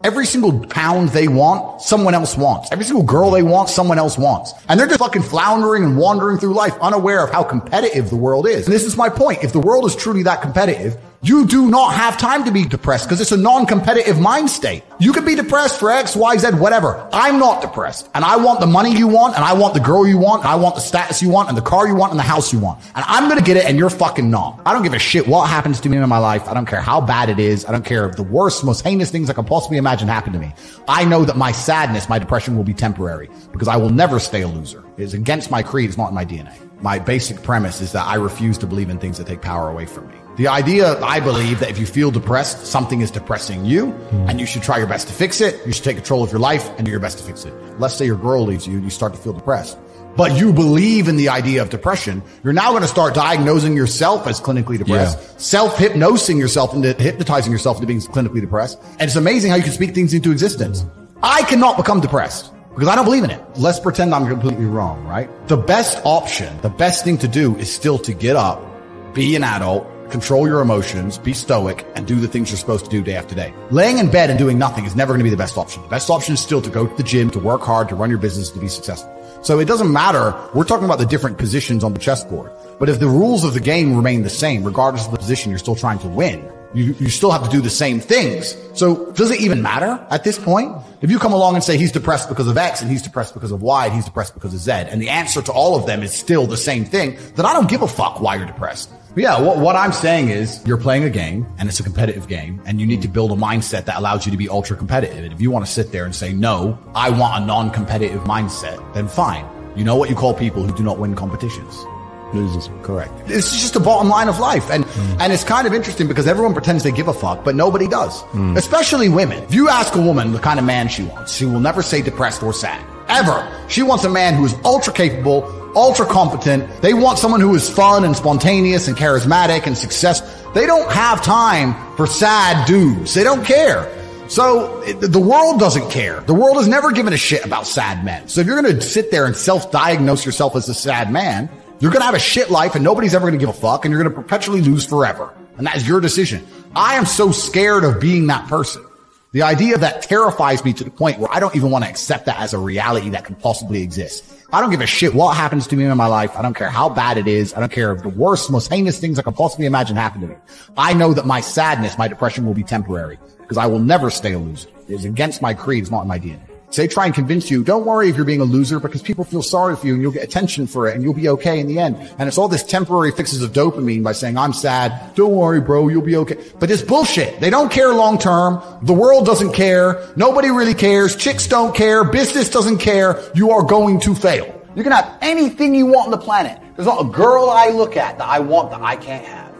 Every single pound they want, someone else wants. Every single girl they want, someone else wants. And they're just fucking floundering and wandering through life unaware of how competitive the world is. And this is my point. If the world is truly that competitive, you do not have time to be depressed because it's a non-competitive mind state. You could be depressed for X, Y, Z, whatever. I'm not depressed. And I want the money you want, and I want the girl you want, and I want the status you want, and the car you want, and the house you want. And I'm going to get it, and you're fucking not. I don't give a shit what happens to me in my life. I don't care how bad it is. I don't care if the worst, most heinous things I can possibly imagine happen to me. I know that my sadness, my depression will be temporary because I will never stay a loser. It's against my creed. It's not in my DNA. My basic premise is that I refuse to believe in things that take power away from me. The idea, I believe, that if you feel depressed, something is depressing you, and you should try your best to fix it. You should take control of your life and do your best to fix it. Let's say your girl leaves you and you start to feel depressed, but you believe in the idea of depression. You're now going to start diagnosing yourself as clinically depressed, self-hypnosing yourself into hypnotizing yourself into being clinically depressed. And it's amazing how you can speak things into existence. I cannot become depressed because I don't believe in it. Let's pretend I'm completely wrong, right? The best option, the best thing to do is still to get up, be an adult, control your emotions, be stoic, and do the things you're supposed to do day after day. Laying in bed and doing nothing is never going to be the best option. The best option is still to go to the gym, to work hard, to run your business, to be successful. So it doesn't matter. We're talking about the different positions on the chessboard. But if the rules of the game remain the same, regardless of the position you're still trying to win, you still have to do the same things. So does it even matter at this point? If you come along and say he's depressed because of X and he's depressed because of Y and he's depressed because of Z, and the answer to all of them is still the same thing, then I don't give a fuck why you're depressed. But yeah, what I'm saying is you're playing a game and it's a competitive game and you need to build a mindset that allows you to be ultra competitive. And if you want to sit there and say, no, I want a non-competitive mindset, then fine. You know what you call people who do not win competitions? Losers. Correct. It's just the bottom line of life. And it's kind of interesting because everyone pretends they give a fuck, but nobody does. Especially women. If you ask a woman the kind of man she wants, she will never say depressed or sad. Ever. She wants a man who is ultra capable, ultra competent. They want someone who is fun and spontaneous and charismatic and success. They don't have time for sad dudes. They don't care. So the world doesn't care. The world has never given a shit about sad men. So if you're going to sit there and self-diagnose yourself as a sad man, you're going to have a shit life and nobody's ever going to give a fuck and you're going to perpetually lose forever. And that is your decision. I am so scared of being that person. The idea of that terrifies me to the point where I don't even want to accept that as a reality that can possibly exist. I don't give a shit what happens to me in my life. I don't care how bad it is. I don't care if the worst, most heinous things I can possibly imagine happen to me. I know that my sadness, my depression will be temporary because I will never stay a loser. It's against my creed. It's not in my DNA. So they try and convince you, don't worry if you're being a loser because people feel sorry for you and you'll get attention for it and you'll be okay in the end. And it's all this temporary fixes of dopamine by saying, I'm sad. Don't worry, bro. You'll be okay. But it's bullshit. They don't care long term. The world doesn't care. Nobody really cares. Chicks don't care. Business doesn't care. You are going to fail. You can have anything you want on the planet. There's not a girl I look at that I want that I can't have.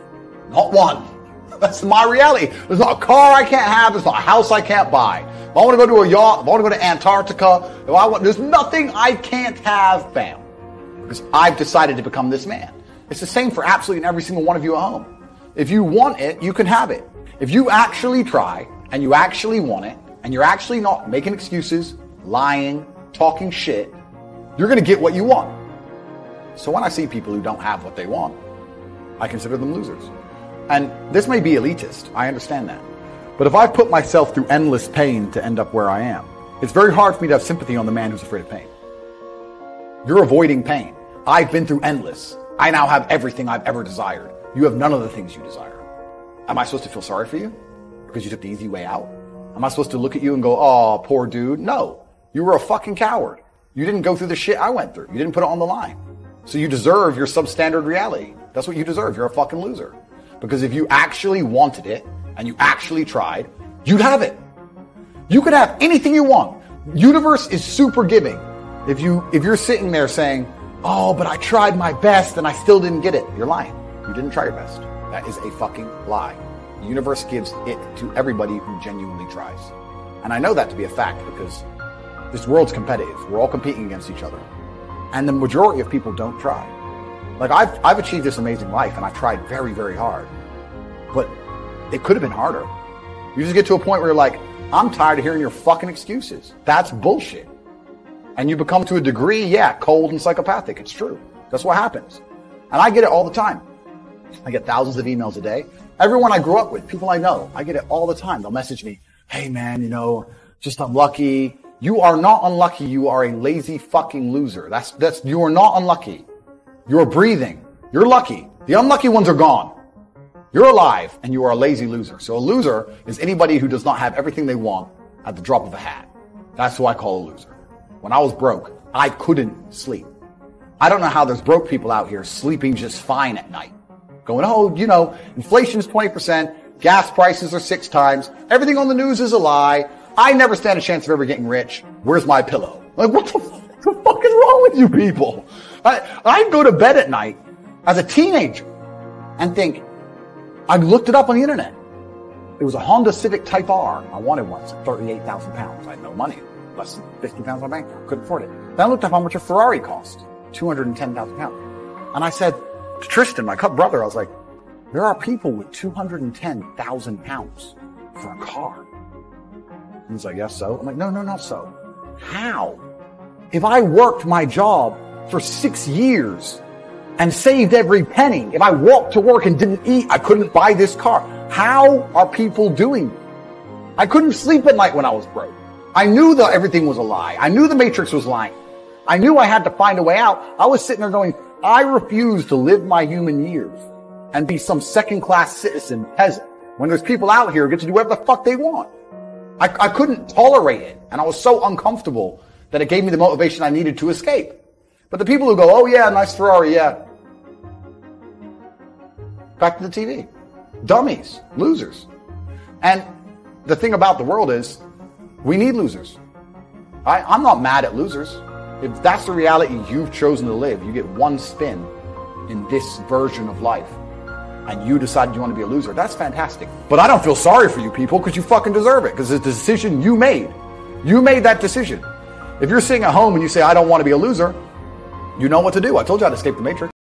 Not one. That's my reality. There's not a car I can't have. There's not a house I can't buy. If I want to go to a yacht, if I want to go to Antarctica, there's nothing I can't have, bam. Because I've decided to become this man. It's the same for absolutely every single one of you at home. If you want it, you can have it. If you actually try, and you actually want it, and you're actually not making excuses, lying, talking shit, you're going to get what you want. So when I see people who don't have what they want, I consider them losers. And this may be elitist. I understand that. But if I've put myself through endless pain to end up where I am, it's very hard for me to have sympathy on the man who's afraid of pain. You're avoiding pain. I've been through endless. I now have everything I've ever desired. You have none of the things you desire. Am I supposed to feel sorry for you because you took the easy way out? Am I supposed to look at you and go, oh, poor dude? No. You were a fucking coward. You didn't go through the shit I went through. You didn't put it on the line. So you deserve your substandard reality. That's what you deserve. You're a fucking loser. Because if you actually wanted it and you actually tried, you'd have it. You could have anything you want. Universe is super giving. If you're sitting there saying, oh, but I tried my best and I still didn't get it, you're lying. You didn't try your best. That is a fucking lie. The universe gives it to everybody who genuinely tries. And I know that to be a fact because this world's competitive. We're all competing against each other. And the majority of people don't try. Like I've achieved this amazing life and I've tried very, very hard. But it could have been harder. You just get to a point where you're like, I'm tired of hearing your fucking excuses. That's bullshit. And you become to a degree, yeah, cold and psychopathic. It's true. That's what happens. And I get it all the time. I get thousands of emails a day. Everyone I grew up with, people I know, I get it all the time. They'll message me, hey man, just unlucky. You are not unlucky. You are a lazy fucking loser. You are not unlucky. You're breathing. You're lucky. The unlucky ones are gone. You're alive and you are a lazy loser. So a loser is anybody who does not have everything they want at the drop of a hat. That's who I call a loser. When I was broke, I couldn't sleep. I don't know how there's broke people out here sleeping just fine at night. Going, inflation's 20%, gas prices are 6 times, everything on the news is a lie, I never stand a chance of ever getting rich, where's my pillow? Like, what the fuck is wrong with you people? I'd go to bed at night as a teenager and think, I looked it up on the internet. It was a Honda Civic Type R. I wanted one. It's 38,000 pounds. I had no money. Less than 50 pounds on my bank. Couldn't afford it. Then I looked up how much a Ferrari cost. 210,000 pounds. And I said to Tristan, my brother, I was like, there are people with 210,000 pounds for a car. He was like, yes, so? I'm like, no, not so. How? If I worked my job for 6 years and saved every penny, if I walked to work and didn't eat, I couldn't buy this car. How are people doing it? I couldn't sleep at night when I was broke. I knew that everything was a lie. I knew the Matrix was lying. I knew I had to find a way out. I was sitting there going, I refuse to live my human years and be some second-class citizen peasant when there's people out here who get to do whatever the fuck they want. I couldn't tolerate it, and I was so uncomfortable that it gave me the motivation I needed to escape. But the people who go, oh yeah, nice Ferrari, yeah. Back to the TV. Dummies. Losers. And the thing about the world is, we need losers. I'm not mad at losers. If that's the reality you've chosen to live, you get one spin in this version of life, and you decided you want to be a loser, that's fantastic. But I don't feel sorry for you people because you fucking deserve it, because it's the decision you made. You made that decision. If you're sitting at home and you say, I don't want to be a loser, you know what to do. I told you how to escape the Matrix.